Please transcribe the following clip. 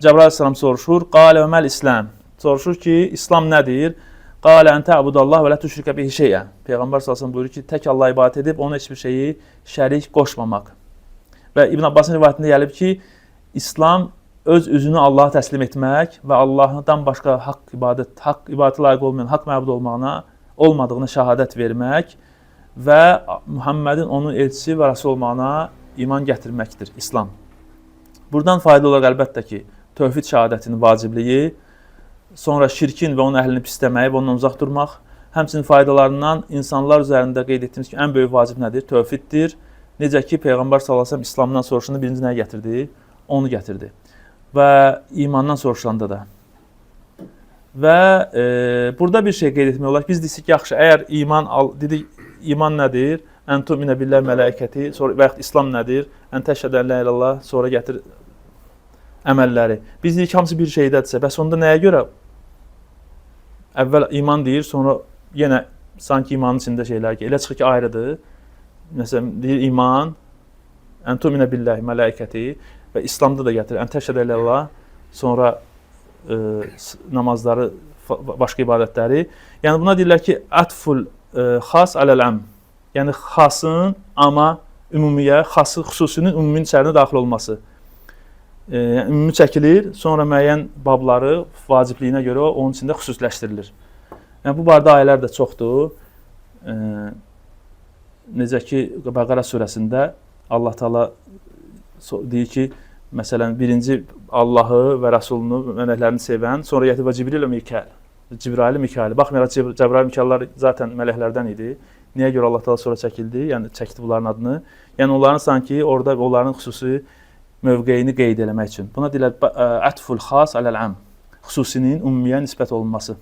Cəbrail əleyhissalam soruşur, qalə və məl İslam. Soruşur ki, İslam nədir? Qalə ən tə'budallah və lə tüşrikə bihi şeyə. Peyğəmbər sallallahu buyurur ki, tək Allah'a ibadət edib ona heç bir şeyi şərik qoşmamaq. Və İbn Abbasın rivayətində gəlib ki, İslam öz üzünü Allah'a təslim etmək və Allahdan başqa haqq ibadətə layiq olmayan, haqq məbud olmadığına şəhadət vermək və Muhammedin onun elçisi və rəsul olmağına iman gətirməkdir İslam. Buradan fayda olaraq əlbəttə ki, tövhid şəhadətinin vacibliyi, sonra şirkin və onun əhlini pisləməyi və ondan uzaq durmaq, həmçinin faydalarından insanlar üzərində qeyd etdiyimiz ki, ən böyük vacib nədir? Tövhiddir. Necə ki, Peyğəmbər s.ə.v İslamdan soruşanda birinci nəyə gətirdi? Onu gətirdi. Və imandan soruşanda da. Və burada bir şey qeyd etmək olar ki, biz deyirik ki, yaxşı, əgər dedik, iman nədir? Ən tu'minə billah mələkəti, sonra və yaxud İslam nədir? Ən təşhədən la ilallah, sonra gətir əməlləri. Biz deyirik ki, hamısı bir şeydədirsə, bəs onda nəyə görə? Əvvəl iman deyir, sonra yenə sanki imanın içində şeylər ki, elə çıxır ki, ayrıdır. Məsələn, deyir iman, ən tu'minə billahi mələkəti və İslamda da gətirir, ən təşhədən la ilallah, sonra namazları, başqa ibadətləri. Yəni buna deyirlər ki, ətful xas aləl-əm. Yəni xasın, amma ümumiyə, xası xüsusinin ümuminin içərinə daxil olması. Yəni, ümumi çəkilir, sonra müəyyən babları vacibliyinə görə onun içində xüsusiləşdirilir. Yəni, bu barədə ayələr də çoxdur. Necə ki, Bəqərə surəsində Allah Teala deyir ki, məsələn, birinci Allahı və Rəsulunu, mələklərini sevən, sonra yəti və Cibril və Mikail. Cibrail, Mikail. Baxmayaraq, Cəbrail, Mikaillər zaten mələklərdən idi. Niyə görə Allah Teala sonra çəkildi? Yəni, çəkdi bunların adını. Yəni, onların sanki orada onların xüsusi mövqeyini qeyd eləmək üçün. Buna deyilər ətful xas aləl-əm. Xüsusinin ümumiyə nisbət olunması.